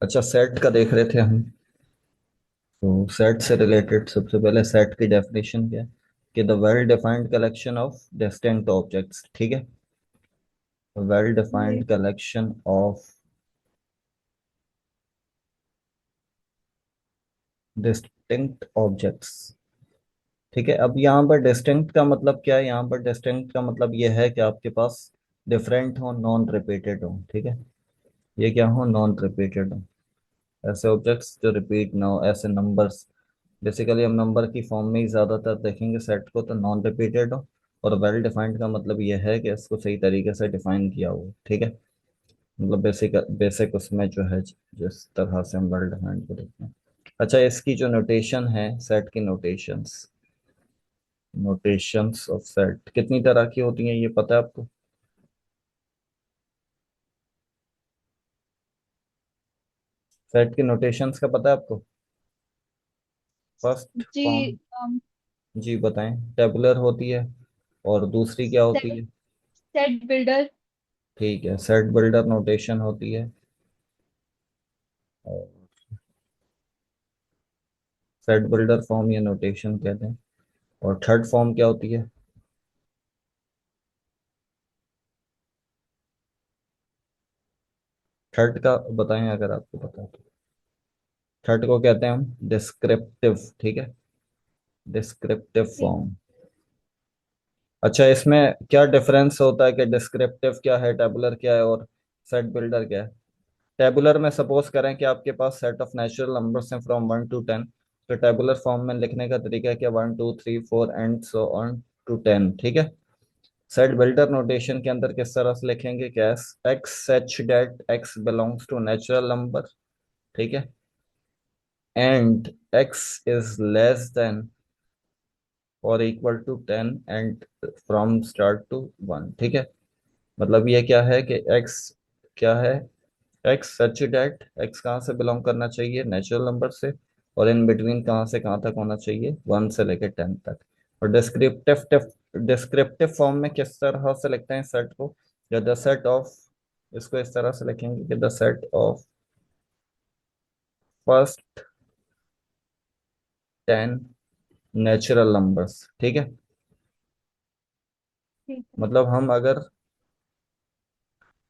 अच्छा, सेट का देख रहे थे हम। तो सेट से रिलेटेड सबसे पहले सेट की डेफिनेशन क्या है कि the well defined collection of distinct objects. ठीक है, वेल जी। Defined collection of distinct objects. ठीक है, अब यहाँ पर डिस्टिंक्ट का मतलब क्या है? यहाँ पर डिस्टिंक्ट का मतलब ये है कि आपके पास डिफरेंट हो, नॉन रिपीटेड हो। ठीक है, ये क्या हो? नॉन रिपीटेड हो। ऐसे ऑब्जेक्ट्स जो रिपीट ना हो, ऐसे नंबर्स। बेसिकली हम नंबर की फॉर्म में ही ज्यादातर देखेंगे सेट को, तो नॉन रिपीटेड हो। और वेल डिफाइंड का मतलब ये है कि इसको सही तरीके से डिफाइन किया हो। ठीक है, मतलब बेसिक बेसिक उसमें जो है, जिस तरह से हम वेल डिफाइंड को देखते हैं। अच्छा, इसकी जो नोटेशन है, सेट की नोटेशंस, नोटेशंस ऑफ सेट कितनी तरह की होती हैं, ये पता है आपको? सेट की नोटेशंस का पता है आपको? फर्स्ट जी। फॉर्म। जी बताएं। टेबुलर होती है, और दूसरी क्या होती सेट है? Set builder. ठीक है, सेट बिल्डर नोटेशन होती है। और सेट बिल्डर फॉर्म या नोटेशन कहते हैं। और थर्ड फॉर्म क्या होती है? थर्ड का बताएं अगर आपको पता है तो। थर्ड को कहते हैं हम डिस्क्रिप्टिव। ठीक है, डिस्क्रिप्टिव ठीक। फॉर्म। अच्छा, इसमें क्या डिफरेंस होता है कि डिस्क्रिप्टिव क्या है, टेबुलर क्या है, और सेट बिल्डर क्या है? टेबुलर में सपोज करें कि आपके पास सेट ऑफ नेचुरल नंबर्स हैं फ्रॉम 1 to 10, तो टेबुलर फॉर्म में लिखने का तरीका है कि 1 2 3 4 एंड सो ऑन टू 10। ठीक है, सेट बिल्डर नोटेशन के अंदर किस तरह से लिखेंगे? Case x such that x belongs to natural number. ठीक है, and x is less than और equal to 10 and from start to 1। ठीक है, मतलब ये क्या है कि एक्स क्या है? एक्स सच डेट एक्स कहाँ से बिलोंग करना चाहिए? नेचुरल नंबर से। और इन बिटवीन कहाँ से कहाँ तक होना चाहिए? 1 से लेकर 10 तक। और डिस्क्रिप्टिव डिस्क्रिप्टिव फॉर्म में किस तरह से लिखते हैं सेट को? या द सेट ऑफ, इसको इस तरह से लिखेंगे कि the set of first 10 natural numbers. ठीक है, ठीक है। मतलब हम अगर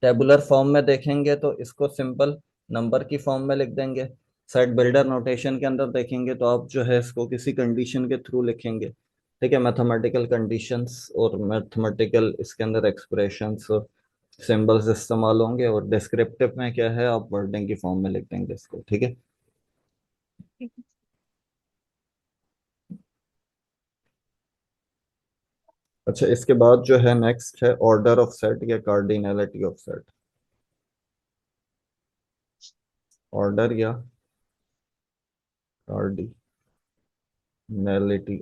टेबुलर फॉर्म में देखेंगे तो इसको सिंपल नंबर की फॉर्म में लिख देंगे। सेट बिल्डर नोटेशन के अंदर देखेंगे तो आप जो है इसको किसी कंडीशन के थ्रू लिखेंगे। ठीक है, मैथमेटिकल कंडीशंस और मैथमेटिकल इसके अंदर एक्सप्रेशंस और सिंबल्स इस्तेमाल होंगे। और डिस्क्रिप्टिव में क्या है, आप वर्डिंग की फॉर्म में लिख देंगे इसको। ठीक है। ठीक है। अच्छा, इसके बाद जो है नेक्स्ट है ऑर्डर ऑफ सेट या कार्डिनैलिटी ऑफ सेट। ऑर्डर या कार्डिनैलिटी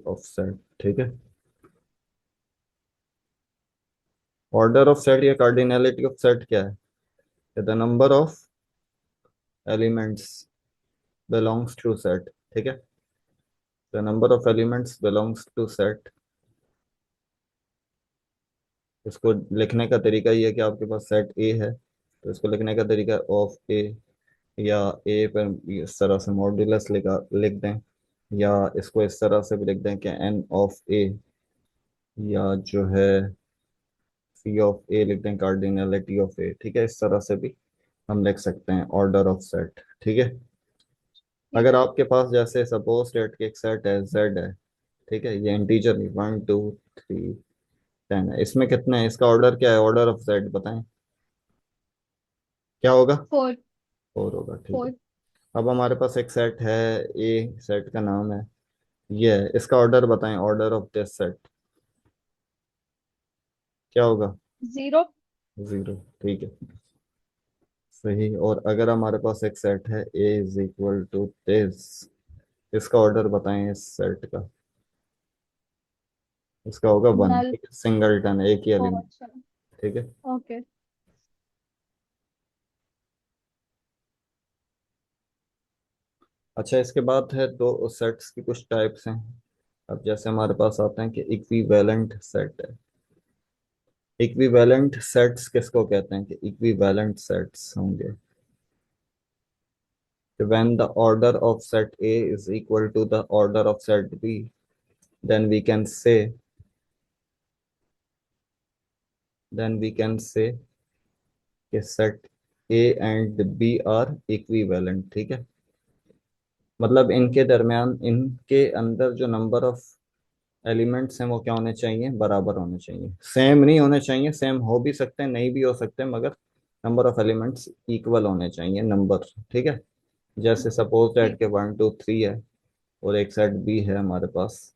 ऑफ सेट। ठीक है, ऑर्डर ऑफ सेट या कार्डिनैलिटी ऑफ सेट क्या है? The number of elements belongs to set. ठीक है, the number of elements belongs to set. इसको लिखने का तरीका ये है कि आपके पास सेट ए है, तो इसको लिखने का तरीका ऑफ ए, या ए पर इस तरह से मॉड्यूलस लिख दें, या इसको इस तरह से भी लिख दें कि एन ऑफ ए, या जो है सी ऑफ ए लिख दें, कार्डिनैलिटी ऑफ ए। ठीक है, इस तरह से भी हम लिख सकते हैं ऑर्डर ऑफ सेट। ठीक है, ठीक अगर है। आपके पास जैसे सपोज डेट की एक सेट है जेड है। ठीक है, ये इंटीजर नहीं, 1 2 3 10 है, इसमें कितने हैं? इसका ऑर्डर क्या है? ऑर्डर ऑफ जेड बताएं क्या होगा? फोर। 4 होगा। ठीक है, फोर। अब हमारे पास एक सेट है ए, सेट का नाम है ये है, इसका ऑर्डर बताएं, ऑर्डर ऑफ दिस सेट क्या होगा? 0। 0। ठीक है, सही। और अगर हमारे पास एक सेट है A is equal to this, इसका ऑर्डर बताएं इस सेट का। इसका होगा 1। नल। सिंगलटन, एक ही ओ एलिमेंट। अच्छा। ठीक है। ओके। अच्छा, इसके बाद है दो सेट्स की कुछ टाइप्स हैं। अब जैसे हमारे पास आते हैं कि इक्विवेलेंट सेट है। इक्विवेलेंट सेट्स किसको कहते हैं कि इक्विवेलेंट सेट्स होंगे? when the order of set A is equal to the order of set B, then we can say कि set A and B are equivalent. ठीक है, मतलब इनके दरमियान, इनके अंदर जो नंबर ऑफ एलिमेंट्स हैं वो क्या होने चाहिए, बराबर होने चाहिए। सेम नहीं होने चाहिए, सेम हो भी सकते हैं नहीं भी हो सकते, मगर नंबर ऑफ एलिमेंट्स इक्वल होने चाहिए नंबर। ठीक है, जैसे सपोज दैट ठीक। के 1 2 3 है और एक सेट बी है हमारे पास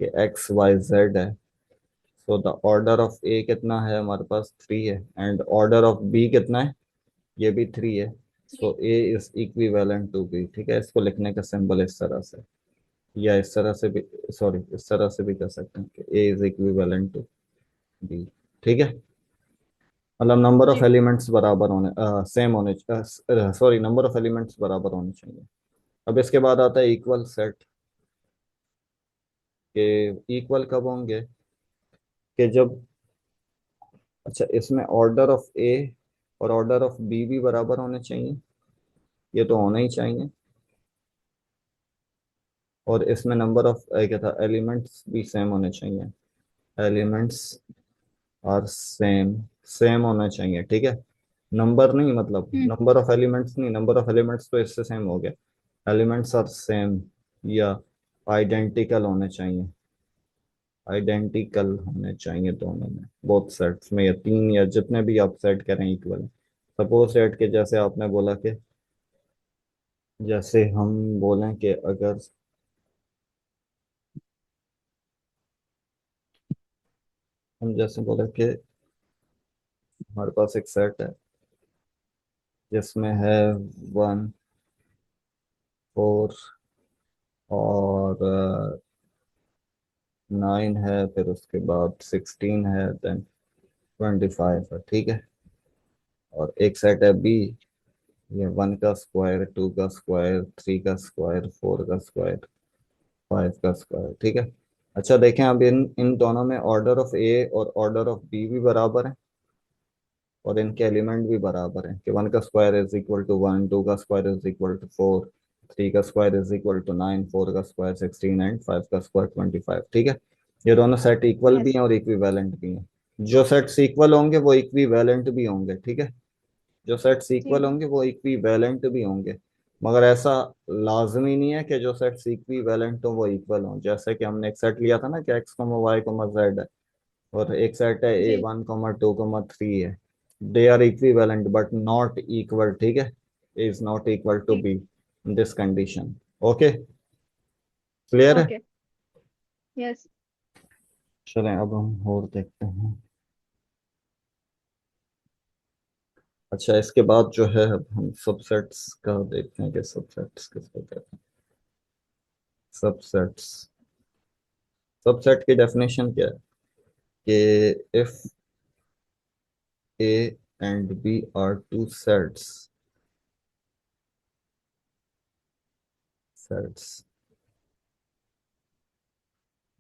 कि XYZ है। सो द ऑर्डर ऑफ ए कितना है हमारे पास, 3 है, एंड ऑर्डर ऑफ बी कितना है, ये भी 3 है। ठीक। सो ए इज इक्विवेलेंट टू बी। ठीक है, इसको लिखने का सिंबल इस तरह से, या इस तरह से भी, सॉरी इस तरह से भी कर सकते हैं कि A is equivalent to be. ठीक है, मतलब नंबर ऑफ जी। एलिमेंट्स बराबर होने, सेम होने, सॉरी नंबर ऑफ एलिमेंट्स बराबर होने चाहिए। अब इसके बाद आता है इक्वल सेट। के इक्वल कब होंगे, कि जब, अच्छा इसमें ऑर्डर ऑफ ए और ऑर्डर ऑफ बी भी बराबर होने चाहिए, ये तो होना ही चाहिए। और इसमें नंबर ऑफ क्या था, एलिमेंट्स भी सेम होने चाहिए। एलिमेंट्स आर सेम, सेम होना चाहिए। ठीक है, नंबर नहीं, मतलब हम्म। नंबर ऑफ एलिमेंट्स नहीं, नंबर ऑफ एलिमेंट्स तो इससे सेम हो गया। एलिमेंट्स आर सेम या आइडेंटिकल होने चाहिए, आइडेंटिकल होने चाहिए दोनों में, बोथ सेट्स में, या तीन, या जितने भी आप सेट करें इक्वल। सपोज सेट के जैसे आपने बोला कि, जैसे हम बोलें कि अगर हम जैसे बोले कि हमारे पास एक सेट है जिसमें है 1 4 और 9 है, फिर उसके बाद 16 है, देन 25 है। ठीक है, और एक सेट है बी, ये 1 का स्क्वायर, 2 का स्क्वायर, 3 का स्क्वायर, 4 का स्क्वायर, 5 का स्क्वायर। ठीक है, अच्छा देखें अब इन इन दोनों में ऑर्डर ऑफ ए और ऑर्डर ऑफ बी भी बराबर है, और इनके एलिमेंट भी बराबर हैं कि 1 का स्क्वायर इज इक्वल टू 1, 2 का स्क्वायर इज इक्वल टू 4, 3 का स्क्वायर इज इक्वल टू 9, 4 का स्क्वायर 16 एंड 5 का स्क्वायर 25। ठीक है, ये दोनों सेट इक्वल भी यस। हैं और इक्विवेलेंट भी हैं। जो सेट्स इक्वल होंगे वो इक्विवेलेंट भी होंगे। ठीक है, जो सेट्स इक्वल जी। होंगे वो इक्विवेलेंट भी होंगे, मगर ऐसा लाजमी नहीं है कि जो सेट्स इक्विवेलेंट हो वो इक्वल हों। जैसे कि हमने एक सेट लिया था ना कि X comma Y comma Z है, और एक सेट है ए जी। 1 2 3 है। They are equivalent but not equal. ठीक है, A is not equal to ठीक। B in this condition. Okay, clear है। ओके। यस। चलें अब हम और देखते हैं। अच्छा इसके बाद जो है, अब हम सबसेट्स का देखते हैं कि सबसेट्स किसको कहते हैं। सबसेट्स, सबसेट की डेफिनेशन क्या है, कि if A and B are two sets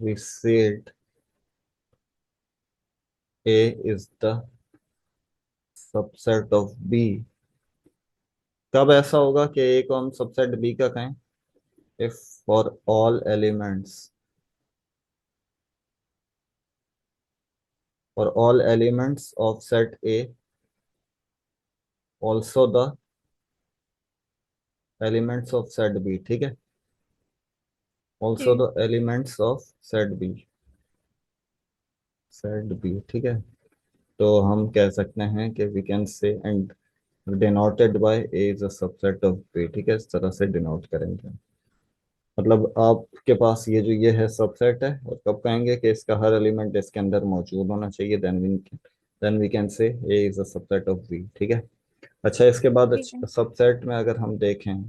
we said A is the subset of B. कब ऐसा होगा कि ए को हम सबसेट बी का कहें, if for all elements of set A also the elements of set B. ठीक है, ऑल्सो जी। The elements of set B. ठीक है, तो हम कह सकते हैं कि we can say and denoted by A is a subset of B. ठीक है, इस तरह से डिनोट करेंगे। मतलब आपके पास ये है सबसेट है, और कब कहेंगे कि इसका हर एलिमेंट इसके अंदर मौजूद होना चाहिए, then we can say A is a subset of B. ठीक है, अच्छा इसके बाद ठीक है। सबसेट में अगर हम देखें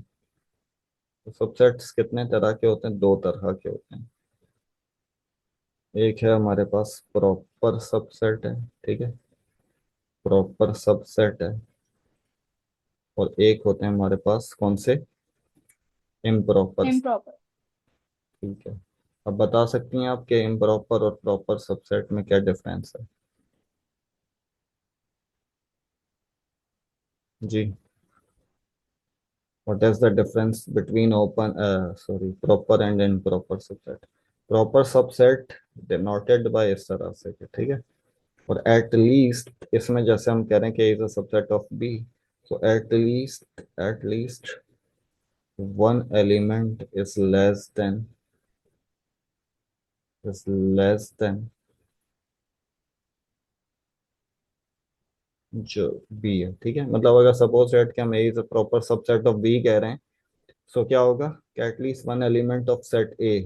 तो सबसेट्स कितने तरह के होते हैं, 2 तरह के होते हैं। एक है हमारे पास प्रॉपर सबसेट है। ठीक है, प्रॉपर सबसेट है, और एक होते हैं हमारे पास कौन से, इम्प्रॉपर। इम्प्रॉपर। ठीक है, अब बता सकती हैं आप कि इम्प्रॉपर और प्रॉपर सबसेट में क्या डिफरेंस है। जी, what is the difference between open sorry proper and improper subset? Proper subset denoted by इस तरह से, ठीक है। और एट लीस्ट इसमें जैसे हम कह रहे हैं कि is a subset of B, so at least one element is less than जो बी है, ठीक है। मतलब अगर सपोज दैट कि हम A is a proper subset of B कह रहे हैं, सो क्या होगा कि at least one element of set A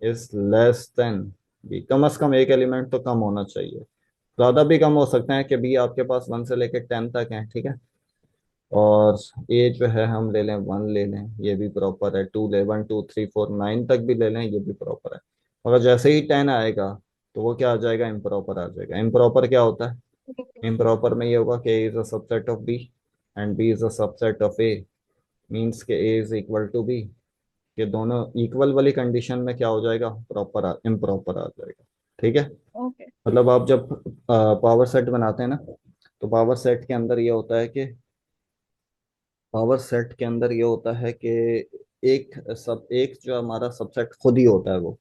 is less than B. कम से कम एक एलिमेंट तो कम होना चाहिए। ज्यादा भी कम हो सकते हैं कि बी आपके पास 1 से लेकर 10 तक है, ठीक है। और ए जो है हम ले लें 1 ले लें, ये भी प्रॉपर है। 2 ले, 1 2 3 4 9 तक भी ले लें, ये भी प्रॉपर है। मगर जैसे ही 10 आएगा तो वो क्या आ जाएगा, इम्प्रॉपर आ जाएगा। इम्प्रॉपर क्या होता है? इम्प्रॉपर में ये होगा कि A is a subset of B and B is a subset of A, means के A is equal to B. ये दोनों इक्वल वाली कंडीशन में क्या हो जाएगा, प्रॉपर इम्प्रॉपर आ जाएगा, ठीक है। ओके। मतलब आप जब पावर सेट बनाते हैं ना, तो पावर सेट के अंदर ये होता है कि एक जो हमारा सबसेट खुद ही होता है वो।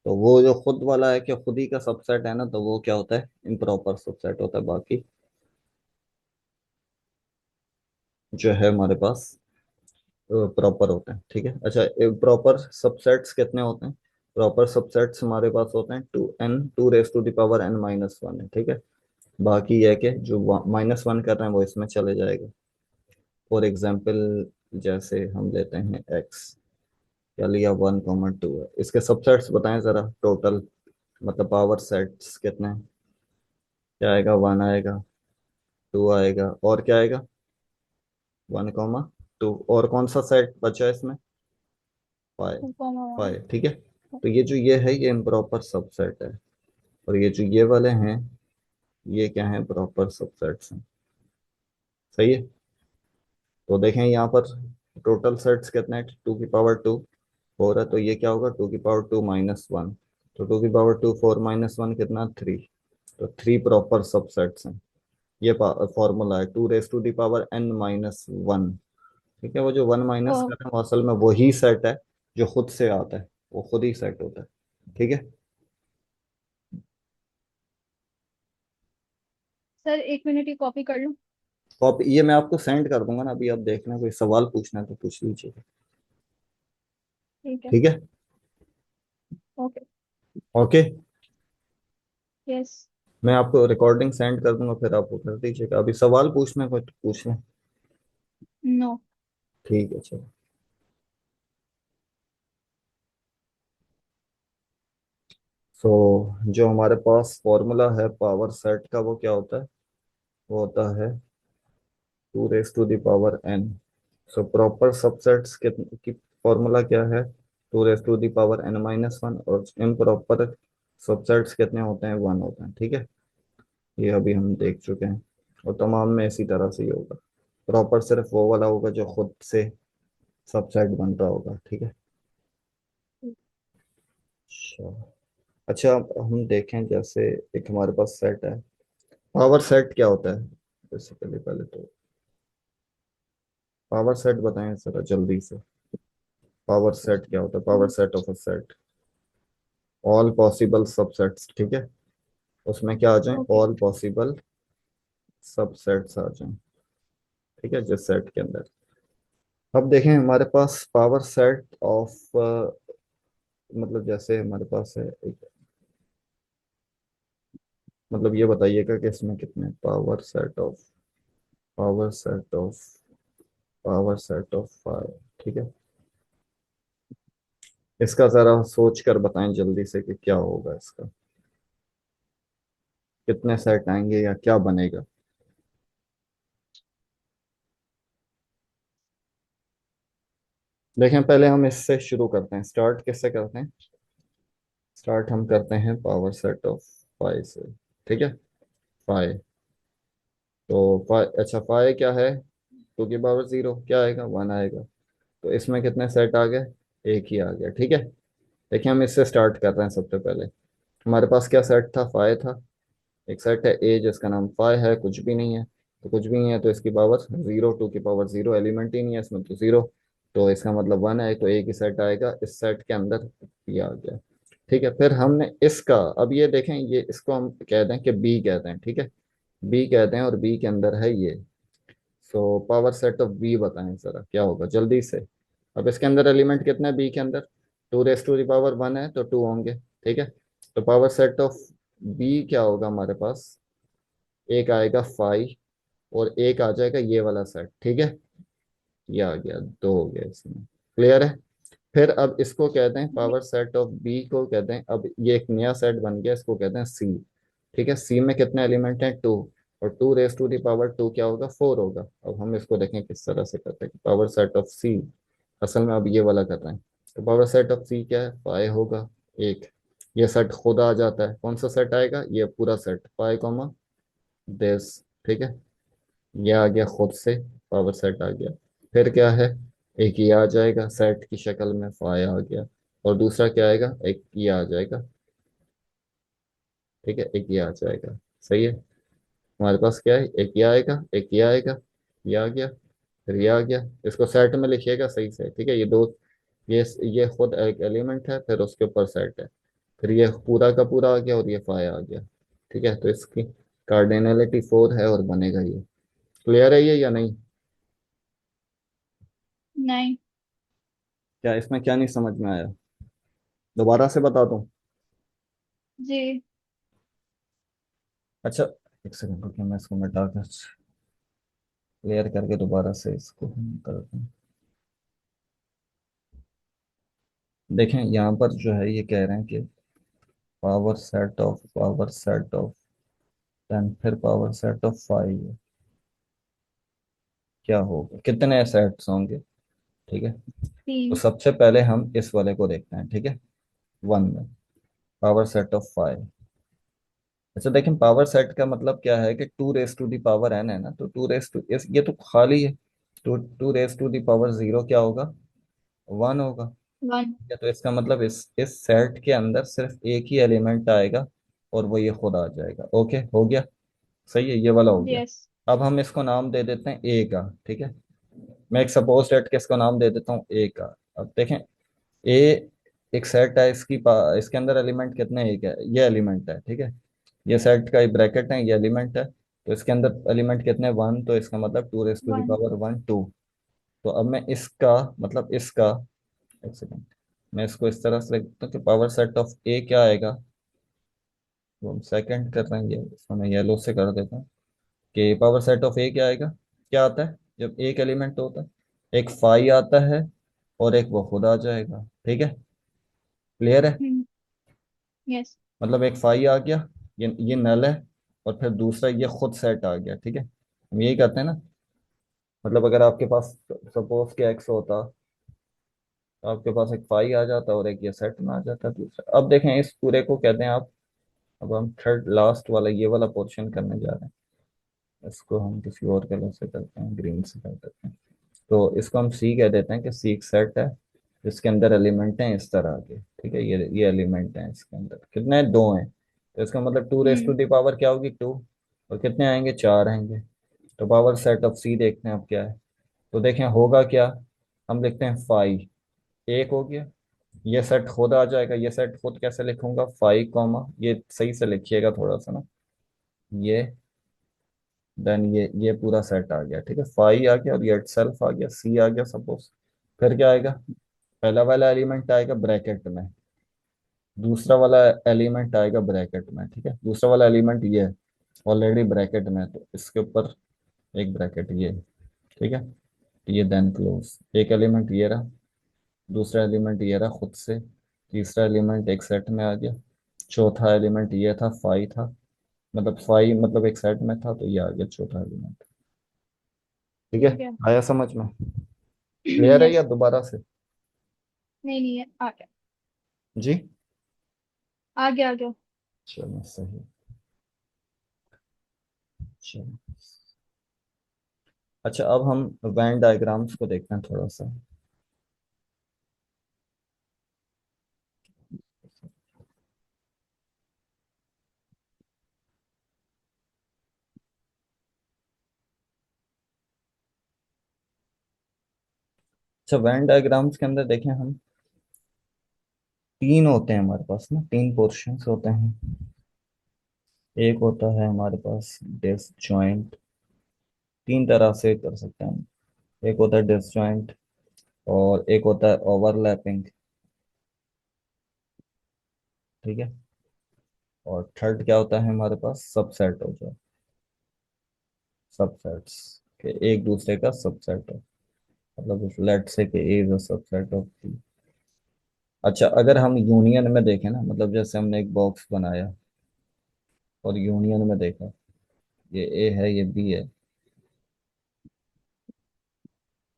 तो वो जो खुद वाला है कि खुद ही का सबसेट है ना, तो वो क्या होता है, इम्प्रॉपर सबसेट होता है। बाकी जो है हमारे पास प्रॉपर होते हैं, ठीक है। अच्छा, प्रॉपर सबसेट्स कितने होते हैं? प्रॉपर सबसेट्स हमारे पास होते हैं 2 n, 2 raised to the power n-1 है, ठीक है। बाकी यह है कि जो -1 कर रहे हैं वो इसमें चले जाएगा। फॉर एग्जाम्पल जैसे हम लेते हैं x, क्या लिया, 1 2 है। इसके सबसेट्स बताएं जरा टोटल, मतलब पावर सेट्स कितने हैं? क्या आएगा, 1 आएगा, 2 आएगा, और क्या आएगा, 1 2। और कौन सा सेट बचा है इसमें? 5। 2,1। 5, ठीक है। तो ये जो ये है ये इम्प्रॉपर सबसेट है। और ये जो ये वाले हैं, ये क्या है, प्रॉपर सबसेट्स हैं। सही है। तो देखें यहाँ पर टोटल सेट्स कितने हैं, 2 की पावर 2 4 है। तो ये क्या होगा, 2 की पावर 2 -1। तो 2 की पावर 2 4 - 1 कितना, 3। तो 3 प्रॉपर सबसेट्स हैं। ये फॉर्मूला है 2 raised to the power n-1। ठीक है। वो जो 1 माइनस कर तो रहे हैं वो असल में वही सेट है जो खुद से आता है, वो खुद ही सेट होता है, ठीक है। सर 1 मिनट, ये कॉपी कर लूँ? तो आप ये मैं आपको सेंड कर दूंगा ना, अभी आप देखना, कोई सवाल पूछना है तो पूछ लीजिए, ठीक है। ठीक है। ओके। ओके। यस। मैं आपको रिकॉर्डिंग सेंड कर दूंगा, फिर आप वो कर दीजिएगा। अभी सवाल पूछना है कोई तो पूछ लें। नो। ठीक है, चलो। सो जो हमारे पास फॉर्मूला है पावर सेट का वो क्या होता है, वो होता है 2 raised to the power n। So proper subsets की फॉर्मूला क्या है, 2 raised to the power n-1। और इम्प्रॉपर सबसेट्स कितने होते हैं, 1 होते हैं, ठीक है। ये अभी हम देख चुके हैं। और तमाम में इसी तरह से ही होगा। प्रॉपर सिर्फ वो वाला होगा जो खुद से सबसेट बन रहा होगा, ठीक है। अच्छा। अच्छा, अब हम देखें जैसे एक हमारे पास सेट है। पावर सेट क्या होता है बेसिकली, पहले तो पावर सेट बताएं जरा जल्दी से। पावर सेट क्या होता है, power set of a set, all possible subsets, ठीक है। उसमें क्या आ जाए, ओके। ऑल पॉसिबल सबसेट्स आ जाएं, ठीक है, जिस सेट के अंदर। अब देखें हमारे पास पावर सेट ऑफ, मतलब जैसे हमारे पास है एक, मतलब ये बताइएगा कि इसमें कितने power set of power set of 5, ठीक है। इसका जरा सोच कर बताएं जल्दी से कि क्या होगा इसका, कितने सेट आएंगे या क्या बनेगा। देखें पहले हम इससे शुरू करते हैं, स्टार्ट किससे करते हैं, स्टार्ट हम करते हैं पावर सेट ऑफ 5 से, ठीक है। 5, तो 5, अच्छा 5 क्या है, 2 की पावर 0 क्या आएगा, 1 आएगा। तो इसमें कितने सेट आ गए, एक ही आ गया, ठीक है। देखिए हम इससे स्टार्ट कर रहे हैं। सबसे पहले हमारे पास क्या सेट था, 5 था। एक सेट है ए जिसका नाम 5 है, कुछ भी नहीं है। तो कुछ भी नहीं है, तो इसकी पावर जीरो, टू की पावर जीरो, एलिमेंट ही नहीं है इसमें तो जीरो। तो इसका मतलब वन है, तो एक ही सेट आएगा इस सेट के अंदर, ये आ गया। ठीक है, फिर हमने इसका, अब ये देखें, ये इसको हम कहते हैं कि बी कहते हैं, ठीक है, बी कहते हैं, और बी के अंदर है ये। So power set of B बताएं जरा क्या होगा जल्दी से। अब इसके अंदर एलिमेंट कितने हैं बी के अंदर? Two raise to the power one है तो टू होंगे, ठीक है। तो पावर सेट ऑफ बी क्या होगा हमारे पास? एक आएगा फाइव, और एक आ जाएगा ये वाला सेट, ठीक है। ये आ गया, दो हो गया इसमें। क्लियर है? फिर अब इसको कहते हैं पावर सेट ऑफ बी को कहते हैं, अब ये एक नया सेट बन गया, इसको कहते हैं सी। ठीक है, सी में कितने एलिमेंट हैं? टू। और two raise to the power two क्या होगा? फोर होगा। अब हम इसको देखें किस तरह से करते हैं, पावर सेट ऑफ सी। असल में अब ये वाला कर रहे हैं। तो पावर सेट ऑफ सी क्या है? फाइव होगा एक। ये सेट खुद आ जाता है, कौन सा सेट आएगा? ये पूरा सेट, फाइव कॉमा दिस, ठीक है। ये आ गया खुद से, पावर सेट आ गया। फिर क्या है? एक ये आ जाएगा सेट की शक्ल में, फाइव आ गया। और दूसरा क्या आएगा? एक ये आ जाएगा, ठीक है, एक ये आ जाएगा। सही है। हमारे पास क्या है? एक ये आएगा, एक ये आएगा, ये आ गया, फिर ये आ गया। इसको सेट में लिखिएगा सही से, ठीक है। ये दो, ये खुद एक एलिमेंट है, फिर उसके ऊपर सेट है, फिर ये पूरा का पूरा आ गया, और ये फाइव आ गया। ठीक है, तो इसकी कार्डिनलिटी फोर है, और बनेगा ये। क्लियर है ये या नहीं? नहीं। क्या इसमें क्या नहीं समझ में आया? दोबारा से बता दूं? जी। अच्छा, एक सेकंड रुकिए, मैं इसको मिटा कर क्लियर करके दोबारा से इसको हम करते हैं। देखें यहाँ पर जो है ये कह रहे हैं कि पावर सेट ऑफ टेन, फिर पावर सेट ऑफ फाइव, क्या होगा, कितने सेट्स होंगे? ठीक है, तो तीन। सबसे पहले हम इस वाले को देखते हैं, ठीक है। वन में पावर सेट ऑफ फाइव। अच्छा देखें, पावर सेट का मतलब क्या है कि two raise to the power N है ना, तो टू रेस टू इस ये तो खाली है। Two two raise to the power zero क्या होगा? वन होगा। वन। ठीक है, तो इसका मतलब इस सेट के अंदर सिर्फ एक ही एलिमेंट आएगा, और वो ये खुद आ जाएगा। ओके, हो गया। सही है, ये वाला हो गया। यस। अब हम इसको नाम दे देते हैं ए का, ठीक है। मैं एक सपोज सेट के इसको नाम दे देता हूँ ए का। अब देखें, ए एक सेट है, इसके अंदर एलिमेंट कितने हैं? एक है, ये एलिमेंट है, ठीक है। ये सेट का ब्रैकेट है, ये एलिमेंट है, तो इसके अंदर एलिमेंट कितने? वन, तो इसका मतलब two raise to the one. Power one, two. तो अब मैं इसका मतलब इसका, एक सेकंड, मैं इसको इस तरह से लिखता हूँ कि पावर सेट ऑफ ए क्या आएगा, वो हम सेकंड कर रहे हैं, ये इसको मैं येलो से कर देता हूँ, कि पावर सेट ऑफ ए क्या आएगा। क्या आता है जब एक एलिमेंट होता है? एक फाई आता है, और एक वो खुद आ जाएगा, ठीक है। क्लियर है? यस। मतलब एक फाई आ गया, ये नल है, और फिर दूसरा ये खुद सेट आ गया, ठीक है। हम यही करते हैं ना। मतलब अगर आपके पास सपोज के एक्स होता, तो आपके पास एक फाई आ जाता, और एक ये सेट में आ जाता दूसरा। अब देखें, इस पूरे को कहते हैं आप, अब हम थर्ड लास्ट वाला ये वाला पोर्शन करने जा रहे हैं। इसको हम किसी और कलर से करते हैं, ग्रीन से कर देते हैं। तो इसको हम सी कह देते हैं कि सी एक सेट है जिसके अंदर एलिमेंट हैं इस तरह के, ठीक है। ये एलिमेंट हैं, इसके अंदर कितने हैं? दो हैं। तो इसका मतलब two raise to hmm. The power क्या होगी? टू। और कितने आएंगे? चार आएंगे। तो पावर सेट ऑफ सी देखते हैं अब क्या है। तो देखें होगा क्या, हम लिखते हैं फाइव, एक हो गया। ये सेट खुद आ जाएगा, ये सेट खुद कैसे लिखूंगा? फाइव कॉमा, ये सही से लिखिएगा थोड़ा सा ना, ये, देन ये पूरा सेट आ गया, ठीक है। फाइव आ गया, और ये इटसेल्फ आ गया, सी आ गया सपोज। फिर क्या आएगा? पहला वाला एलिमेंट आएगा ब्रैकेट में, दूसरा वाला एलिमेंट आएगा ब्रैकेट में, ठीक है। दूसरा वाला एलिमेंट ये है, ऑलरेडी ब्रैकेट में है, तो इसके ऊपर एक ब्रैकेट ये, ठीक है। ये देन क्लोज, एक एलिमेंट ये रहा, दूसरा एलिमेंट ये रहा खुद से, तीसरा एलिमेंट एक सेट में आ गया, चौथा एलिमेंट ये था, फाइव था, मतलब फाइव मतलब एक सेट में था, तो ये आ गया चौथा एलिमेंट। ठीक है, ठीक है। आया समझ में? क्लियर है या यस। दोबारा से? नहीं नहीं है, आ गया। जी, आ गया, आ गया। चलो सही। चलो, अच्छा अब हम वैन डायग्राम्स को देखते हैं थोड़ा सा। अच्छा, वेन डायग्राम्स के अंदर देखें हम, तीन होते हैं हमारे पास ना, तीन पोर्शंस होते हैं। एक होता है हमारे पास डिसजॉइंट, तीन तरह से कर सकते हैं हम। एक होता है डिसजॉइंट, और एक होता है ओवरलैपिंग, ठीक है। और थर्ड क्या होता है हमारे पास, सबसेट हो जाए, सबसेट्स के एक दूसरे का सबसेट है, मतलब लेट से के A is a subset of B. अच्छा, अगर हम यूनियन में देखें ना, मतलब जैसे हमने एक बॉक्स बनाया और यूनियन में देखा, ये ए है ये बी है,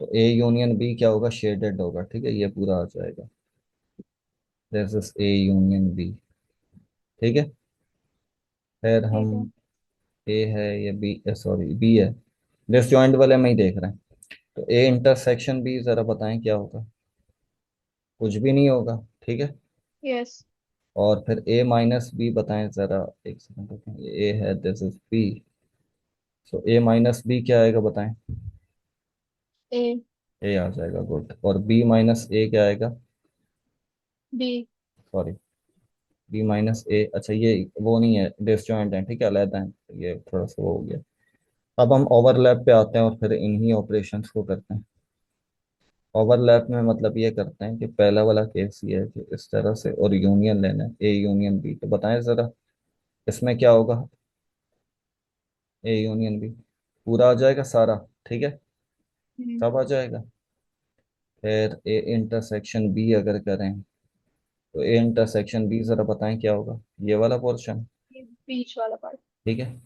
तो ए यूनियन बी क्या होगा, शेडेड होगा, ठीक है, ये पूरा आ जाएगा, this is A union B, ठीक है। फिर हम, ठीक है। ए है ये बी, सॉरी बी है, डिसजॉइंट वाले में ही देख रहे हैं, तो ए इंटरसेक्शन बी जरा बताएं क्या होगा, कुछ भी नहीं होगा, ठीक है। यस। और फिर ए माइनस बी बताएं जरा, एक सेकंड रुकें, ये ए है, this is B, so A minus B क्या आएगा बताएं। ए। ए आ जाएगा, गुड। और बी माइनस ए क्या आएगा, बी। सॉरी, बी माइनस ए, अच्छा ये वो नहीं है, डिसजॉइंट है, ठीक है, अलग है, ये थोड़ा सा वो हो गया। अब हम ओवरलैप पे आते हैं और फिर इन्हीं ऑपरेशंस को करते हैं। ओवरलैप में मतलब ये करते हैं कि पहला वाला केस ये है कि इस तरह से, और यूनियन लेना है, ए यूनियन बी, तो बताएं जरा इसमें क्या होगा, ए यूनियन बी पूरा आ जाएगा सारा, ठीक है, हम्म। सब आ जाएगा। फिर ए इंटरसेक्शन बी अगर करें, तो ए इंटरसेक्शन बी जरा बताएं क्या होगा, ये वाला पोर्शन, ये बीच वाला पार्ट। ठीक है।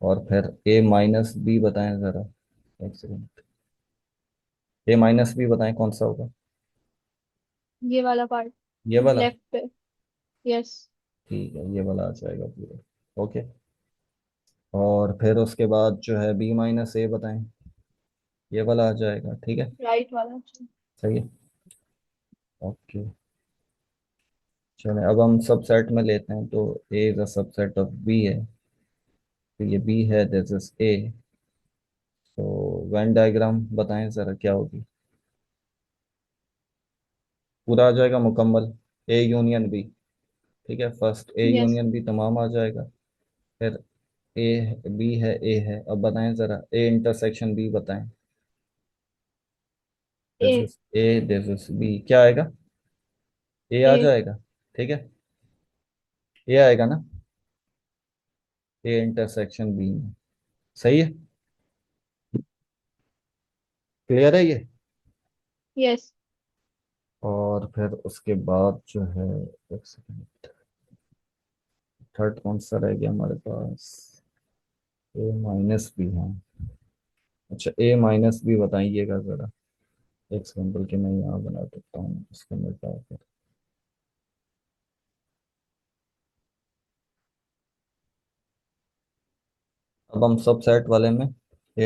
और फिर ए माइनस बी बताएं जरा, एक सेकंड, ए माइनस बी बताएं कौन सा होगा, ये वाला पार्ट। ये वाला, लेफ्ट पे। यस। ठीक है, ये वाला आ जाएगा पूरा, ओके। और फिर उसके बाद जो है बी माइनस ए बताएं, ये वाला आ जाएगा, ठीक है, राइट वाला जी। सही है, ओके। चलिए अब हम सबसेट में लेते हैं, तो A is a subset of B है, तो ये बी है, दिस इज ए, तो वेन डायग्राम बताएं जरा क्या होगी, पूरा आ जाएगा मुकम्मल, ए यूनियन बी, ठीक है, first A yes. Union B तमाम आ जाएगा। फिर ए बी है, ए है, अब बताएं जरा ए इंटरसेक्शन बी बताएं, A. This is A, this is B, क्या आएगा, ए आ ए। जाएगा, ठीक है, ए आएगा ना, ए इंटरसेक्शन बी में, सही है, क्लियर है ये। यस। और फिर उसके बाद जो है, एक सेकंड, थर्ड कौन सा रह गया हमारे पास, ए माइनस बी है, अच्छा ए माइनस बी बताइएगा जरा, एक सेकंड, बल्कि मैं यहाँ बना देता हूँ इसको मिटा कर। अब हम सब सेट वाले में